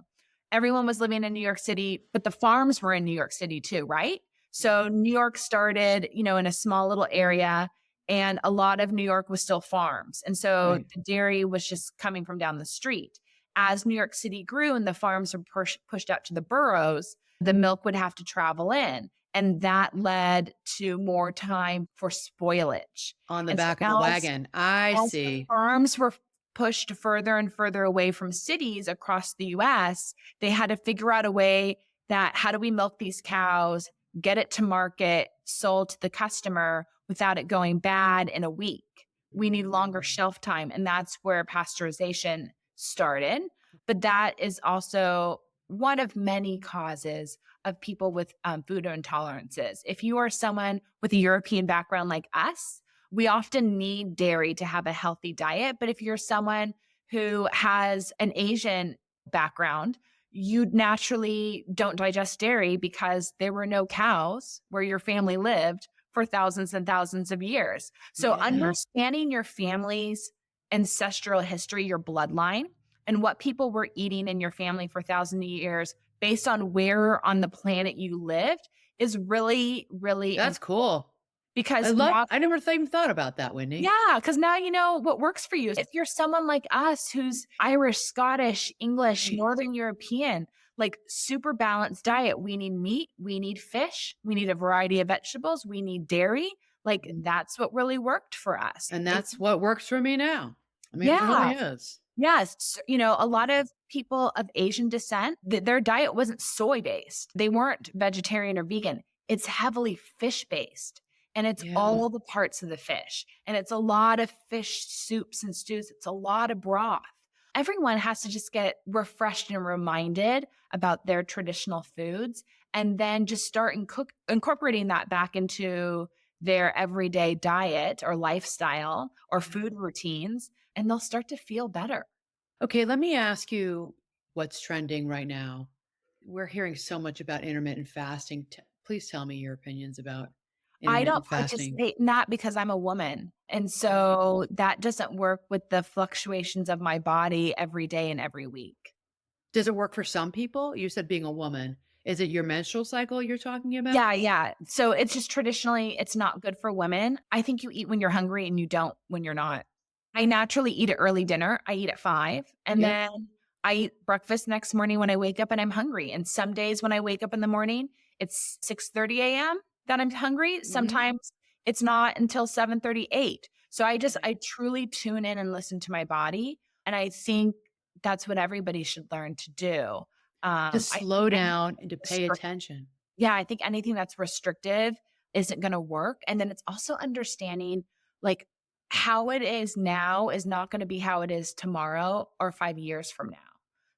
Everyone was living in New York City, but the farms were in New York City too, right? So New York started, in a small little area and a lot of New York was still farms. And so Right. the dairy was just coming from down the street. As New York City grew and the farms were pushed out to the boroughs, the milk would have to travel in. And that led to more time for spoilage. On the And so back of the now wagon. I as the see. farms were pushed further and further away from cities across the US, they had to figure out a way that how do we milk these cows, get it to market, sold to the customer without it going bad in a week. We need longer shelf time. And that's where pasteurization started. But that is also one of many causes of people with food intolerances. If you are someone with a European background like us, we often need dairy to have a healthy diet. But if you're someone who has an Asian background, you naturally don't digest dairy because there were no cows where your family lived for thousands and thousands of years. So Yeah. understanding your family's ancestral history, your bloodline, and what people were eating in your family for thousands of years based on where on the planet you lived is really, really That's important cool. because now I never even thought about that, Whitney. yeah, because now you know what works for you. If you're someone like us who's Irish, Scottish, English, Right. Northern European, like super balanced diet, we need meat, we need fish, we need a variety of vegetables, we need dairy. Like that's what really worked for us. And that's what works for me now. I mean, it Yeah. really is. Yes. You know, a lot of people of Asian descent, their diet wasn't soy based. They weren't vegetarian or vegan. It's heavily fish based and it's Yeah. all the parts of the fish. And it's a lot of fish soups and stews. It's a lot of broth. Everyone has to just get refreshed and reminded about their traditional foods and then just start incorporating that back into their everyday diet or lifestyle or food routines, and they'll start to feel better. Okay, let me ask you what's trending right now. We're hearing so much about intermittent fasting. Please tell me your opinions about I don't intermittent fasting. participate in that because I'm a woman. And so that doesn't work with the fluctuations of my body every day and every week. Does it work for some people? You said being a woman. Is it your menstrual cycle you're talking about? Yeah, yeah. So it's just traditionally, it's not good for women. I think you eat when you're hungry and you don't when you're not. I naturally eat an early dinner. I eat at 5 and Yeah. then I eat breakfast next morning when I wake up and I'm hungry. And some days when I wake up in the morning, it's 6:30 a.m. that I'm hungry. Mhm. Sometimes it's not until 7:38. So I truly tune in and listen to my body. And I think that's what everybody should learn to do. To I slow think down and to pay anything attention. yeah, I think anything that's restrictive isn't going to work. And then it's also understanding like how it is now is not going to be how it is tomorrow or 5 years from now.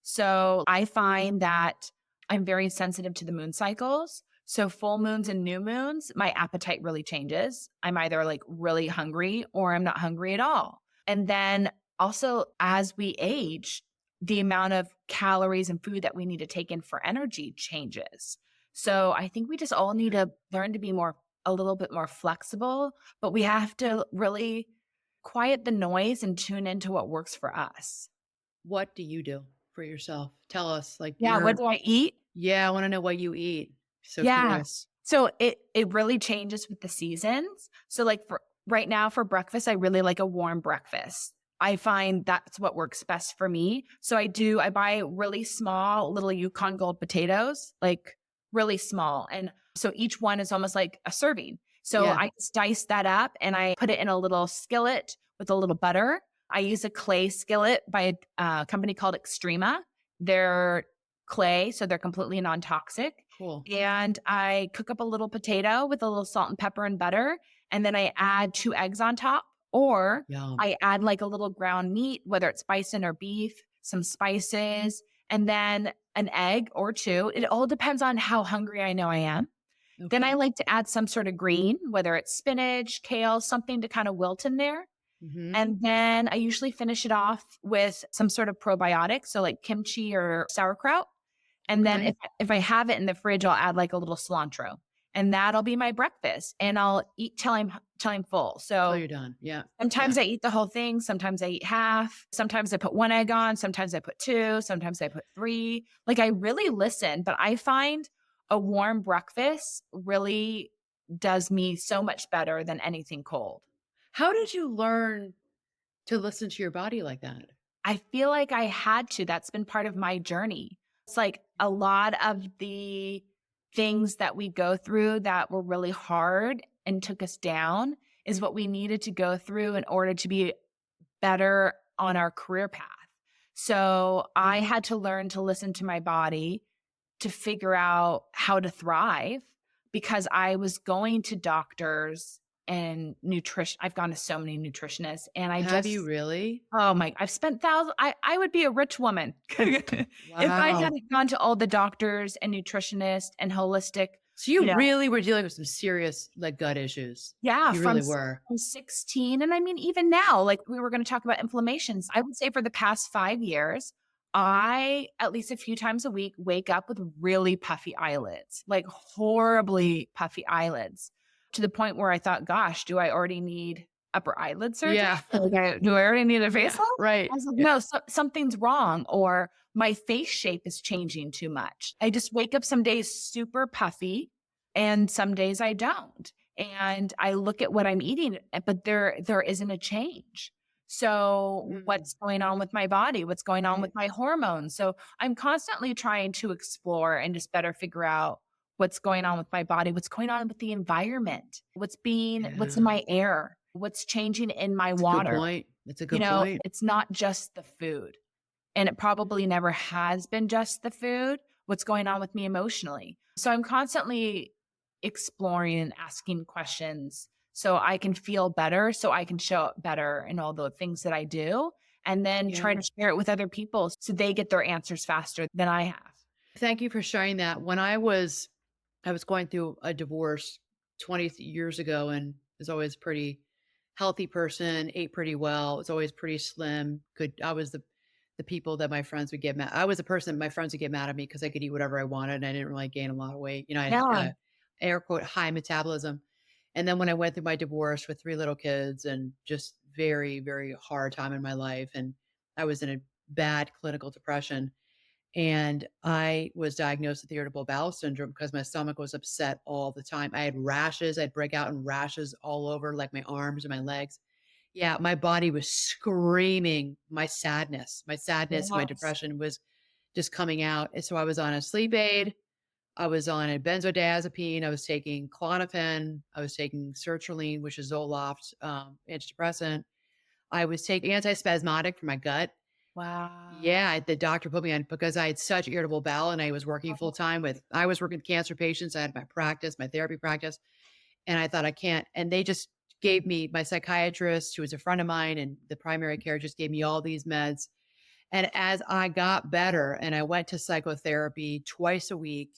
So I find that I'm very sensitive to the moon cycles. So full moons and new moons, my appetite really changes. I'm either like really hungry or I'm not hungry at all. And then also as we age, the amount of calories and food that we need to take in for energy changes. So I think we just all need to learn to be a little bit more flexible, but we have to really quiet the noise and tune into what works for us. What do you do for yourself? Tell us, like Yeah, what do I eat? yeah, I wanna know what you eat. So Yeah. curious. So it really changes with the seasons. So like for right now for breakfast, I really like a warm breakfast. I find that's what works best for me. So I buy really small little Yukon Gold potatoes, like really small. And so each one is almost like a serving. So Yeah. I just dice that up and I put it in a little skillet with a little butter. I use a clay skillet by a company called Extrema. They're clay, so they're completely non-toxic. Cool. And I cook up a little potato with a little salt and pepper and butter. And then I add 2 eggs on top, or Yum. I add like a little ground meat, whether it's bison or beef, some spices, and then an egg or two. It all depends on how hungry I know I am. Then I Okay. like to add some sort of green, whether it's spinach, kale, something to kind of wilt in there. Mhm. And then I usually finish it off with some sort of probiotic, so like kimchi or sauerkraut. And then Okay. if I have it in the fridge, I'll add like a little cilantro. And that'll be my breakfast. And I'll eat till I'm full. Till So you're done. Yeah. Yeah. sometimes I eat the whole thing, sometimes I eat half, sometimes I put 1 egg on, sometimes I put 2, sometimes I put 3. Like I really listen, but I find a warm breakfast really does me so much better than anything cold. How did you learn to listen to your body like that? I feel like I had to. That's been part of my journey. It's like a lot of the things that we go through that were really hard and took us down is what we needed to go through in order to be better on our career path. So I had to learn to listen to my body to figure out how to thrive because I was going to doctors and nutrition. I've gone to so many nutritionists and Have you really? oh my, I've spent thousands. I would be a rich woman if I Wow. hadn't gone to all the doctors and nutritionists and holistic, So you you know, really were dealing with some serious, like, gut issues. yeah, You really were. from 16. And I mean, even now, like we were going to talk about inflammations. I would say for the past 5 years, I, at least a few times a week, wake up with really puffy eyelids, like horribly puffy eyelids. to the point where I thought, gosh, do I already need upper eyelid surgery? Yeah. Like, do I already need a Yeah. facelift? Right. I was like, Yeah. no, something's wrong, or my face shape is changing too much. I just wake up some days super puffy and some days I don't. And I look at what I'm eating, but there isn't a change. So Mm, what's going on with my body? What's going on right. with my hormones? So I'm constantly trying to explore and just better figure out what's going on with my body, what's going on with the environment, what's in Yeah. my air, what's changing in my That's a good water. point. That's a good point. It's not just the food. And it probably never has been just the food, what's going on with me emotionally. So I'm constantly exploring and asking questions so I can feel better, so I can show up better in all the things that I do, and then try Yeah. to share it with other people so they get their answers faster than I have. Thank you for sharing that. When I was going through a divorce 20 years ago and was always pretty healthy person, ate pretty well, was always pretty slim. I was the people that my friends would get mad. I was the person that my friends would get mad at me because I could eat whatever I wanted and I didn't really gain a lot of weight. I had Yeah. air quote high metabolism. And then when I went through my divorce with 3 little kids and just very, very hard time in my life, and I was in a bad clinical depression, and I was diagnosed with irritable bowel syndrome because my stomach was upset all the time. I had rashes. I'd break out in rashes all over, like my arms and my legs. Yeah, my body was screaming my sadness. My sadness, my Yes. depression was just coming out. And so I was on a sleep aid. I was on a benzodiazepine. I was taking Klonopin. I was taking sertraline, which is Zoloft, antidepressant. I was taking antispasmodic for my gut. Wow. Yeah, the doctor put me on because I had such irritable bowel and I was working full time I was working with cancer patients. I had my practice, my therapy practice, and I thought I can't. And they just gave me my psychiatrist, who was a friend of mine, and the primary care just gave me all these meds. And as I got better and I went to psychotherapy twice a week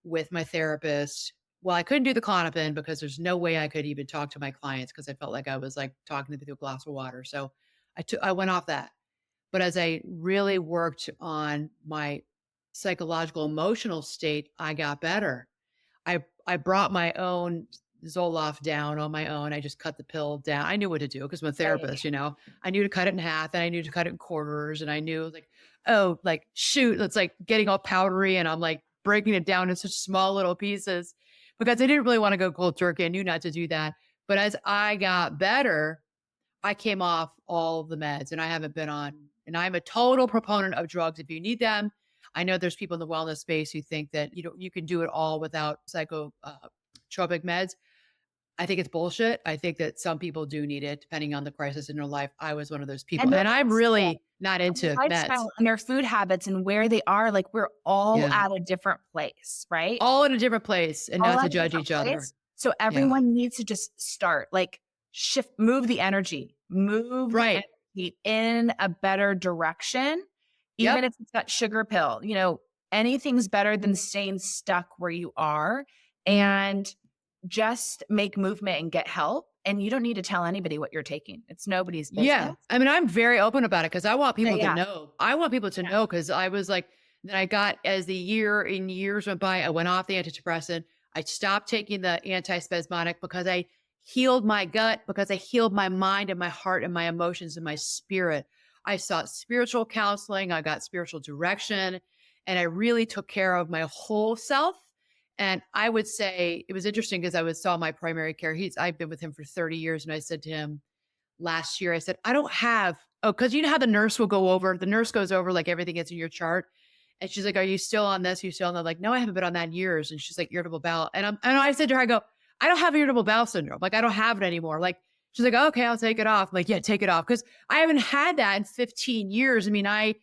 with my therapist, well, I couldn't do the Klonopin because there's no way I could even talk to my clients because I felt like I was like talking to them through a glass of water. So I went off that. But as I really worked on my psychological emotional state, I got better. I brought my own Zoloft down on my own. I just cut the pill down. I knew what to do because I'm a Right. therapist. I knew to cut it in half and I knew to cut it in quarters. And I knew like, oh, like shoot, it's like getting all powdery and I'm like breaking it down in such small little pieces because I didn't really want to go cold turkey. I knew not to do that. But as I got better, I came off all of the meds and I haven't been on, and I'm a total proponent of drugs if you need them. I know there's people in the wellness space who think that you can do it all without tropic meds. I think it's bullshit. I think that some people do need it depending on the crisis in their life. I was one of those people, And their and I'm lifestyle really not their into meds. lifestyle and their food habits and where they are, like, we're all Yeah. at a different place, right? All in a different place and All not to at a judge different each other. place. So Yeah. everyone needs to just start, like, move the energy, move the Right. energy in a better direction, even Yep. if it's that sugar pill. Anything's better than staying stuck where you are, and just make movement and get help. And you don't need to tell anybody what you're taking. It's nobody's business. Yeah. I mean, I'm very open about it because I want Yeah, people to yeah, know. I want people to yeah. know because I was like, then I got as the years went by, I went off the antidepressant. I stopped taking the antispasmodic because I healed my gut, because I healed my mind and my heart and my emotions and my spirit. I sought spiritual counseling. I got spiritual direction and I really took care of my whole self. And I would say it was interesting because saw my primary care. I've been with him for 30 years. And I said to him, last year, I said, I don't have, oh, because you know how the nurse goes over like everything that's in your chart. And she's like, are you still on this? Are you still on that? Like, no, I haven't been on that in years. And she's like, irritable bowel. And I said to her, I go, I don't have irritable bowel syndrome. Like, I don't have it anymore. Like, she's like, okay, I'll take it off. I'm like, yeah, take it off. Cause I haven't had that in 15 years. I mean, I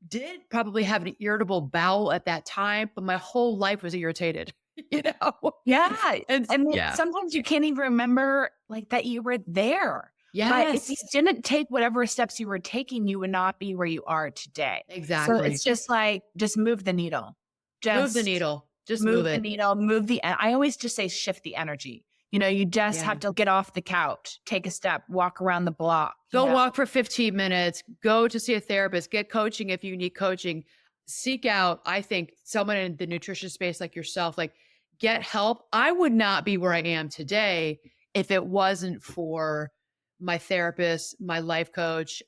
did probably have an irritable bowel at that time, but my whole life was irritated, you know? Yeah. And I mean, yeah. sometimes you can't even remember like that you were there. But if you Yes, didn't take whatever steps you were taking, you would not be where you are today. So exactly. it's just like, just move the needle. Move the Just needle. Just move move the it. needle, I always just say shift the energy. You just Yeah. have to get off the couch, take a step, walk around the block. Go walk for 15 minutes, go to see a therapist, get coaching if you need coaching. Seek out, I think, someone in the nutrition space like yourself, like get help. I would not be where I am today if it wasn't for my therapist, my life coach,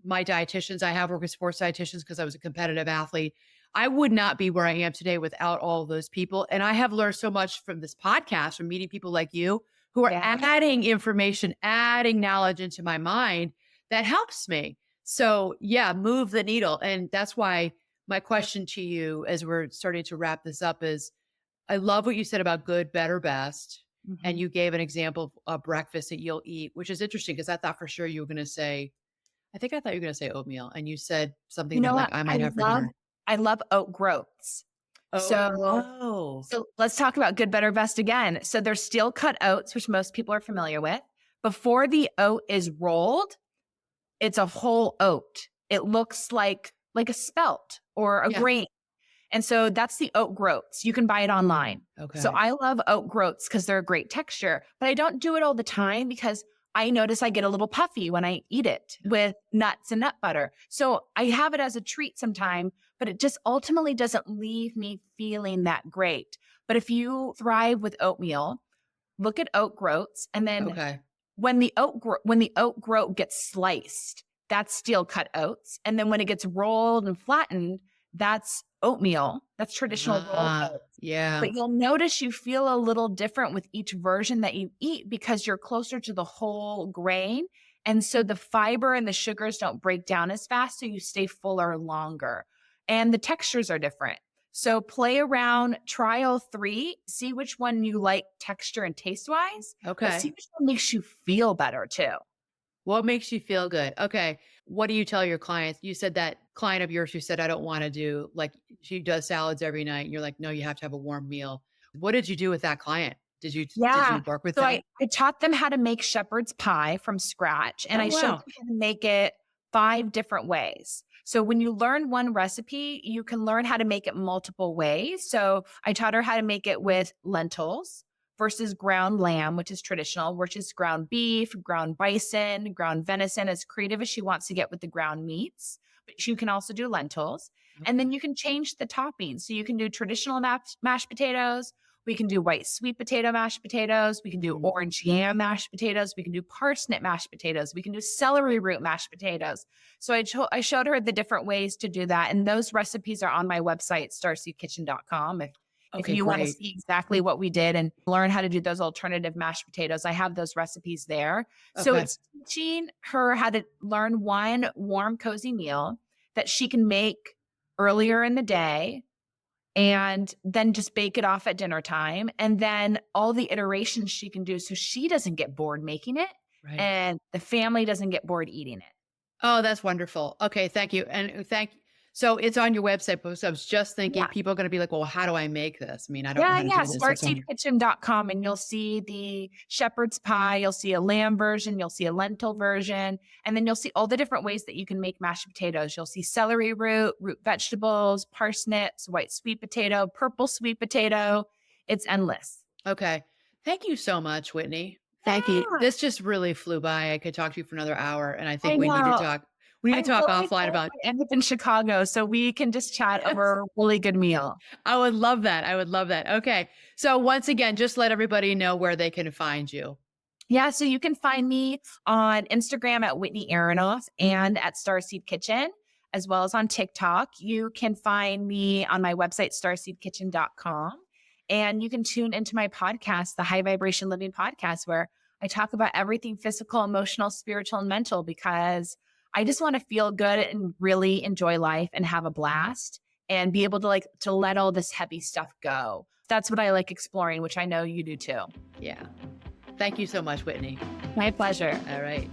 my dietitians. I have worked with sports dietitians because I was a competitive athlete. I would not be where I am today without all of those people. And I have learned so much from this podcast, from meeting people like you who are Yeah. adding information, adding knowledge into my mind that helps me. So, yeah, move the needle. And that's why my question to you as we're starting to wrap this up is, I love what you said about good, better, best. And Mhm. you gave an example of a breakfast that you'll eat, which is interesting because I thought for sure you were going to say, I think I thought you were going to say oatmeal. And you said You something that know like what? I might have for dinner. I love oat groats. So Oh, so let's talk about good, better, best again. So there's steel cut oats, which most people are familiar with. Before the oat is rolled, it's a whole oat. It looks like a spelt or a yeah. grain. And so that's the oat groats. You can buy it online. So Okay. I love oat groats because they're a great texture, but I don't do it all the time because I notice I get a little puffy when I eat it with nuts and nut butter. So I have it as a treat sometime, but it just ultimately doesn't leave me feeling that great. But if you thrive with oatmeal, look at oat groats, and then Okay. when the oat groat gets sliced, that's steel cut oats. And then when it gets rolled and flattened, that's oatmeal. That's traditional rolled oats. Yeah. But you'll notice you feel a little different with each version that you eat because you're closer to the whole grain. And so the fiber and the sugars don't break down as fast. So you stay fuller longer. And the textures are different. So play around, try all three, see which one you like texture and taste wise, but see Okay. which one makes you feel better too. What makes you feel good? Okay. What do you tell your clients? You said that client of yours who said, I don't want to do like she does salads every night. And you're like, no, you have to have a warm meal. What did you do with that client? Did Yeah. you work with So them? I taught them how to make shepherd's pie from scratch, and Oh, I showed wow. them how to make it 5 different ways. So when you learn one recipe, you can learn how to make it multiple ways. So I taught her how to make it with lentils versus ground lamb, which is traditional, versus ground beef, ground bison, ground venison, as creative as she wants to get with the ground meats. But you can also do lentils. And Okay. then you can change the toppings. So you can do traditional mashed potatoes. We can do white sweet potato mashed potatoes. We can do Mhm. orange yam mashed potatoes. We can do parsnip mashed potatoes. We can do celery root mashed potatoes. So I showed her the different ways to do that. And those recipes are on my website, starseedkitchen.com. If Okay, you want to great. see exactly what we did and learn how to do those alternative mashed potatoes, I have those recipes there. So Okay. it's teaching her how to learn one warm, cozy meal that she can make earlier in the day and then just bake it off at dinner time. And then all the iterations she can do so she doesn't get bored making it Right. and the family doesn't get bored eating it. Oh, that's wonderful. Okay, thank you. And so it's on your website post. I was just thinking Yeah. people are going to be like, well, how do I make this? I mean, I don't know Yeah, how to yeah. do this. So it's on your Startseedkitchen.com, and you'll see the shepherd's pie, you'll see a lamb version, you'll see a lentil version, and then you'll see all the different ways that you can make mashed potatoes. You'll see celery root, root vegetables, parsnips, white sweet potato, purple sweet potato. It's endless. Okay. Thank you so much, Whitney. Thank you. Yeah, This just really flew by. I could talk to you for another hour, and I think I we need to know. talk. We need to I'm talk really offline excited about. to end up in Chicago so we can just chat Yes. over a really good meal. I would love that. I would love that. Okay. So once again, just let everybody know where they can find you. Yeah, so you can find me on Instagram at Whitney Aronoff and at Starseed Kitchen, as well as on TikTok. You can find me on my website, starseedkitchen.com. And you can tune into my podcast, the High Vibration Living Podcast, where I talk about everything physical, emotional, spiritual, and mental, because I just want to feel good and really enjoy life and have a blast and be able to let all this heavy stuff go. That's what I like exploring, which I know you do too. Yeah. Thank you so much, Whitney. My pleasure. All right.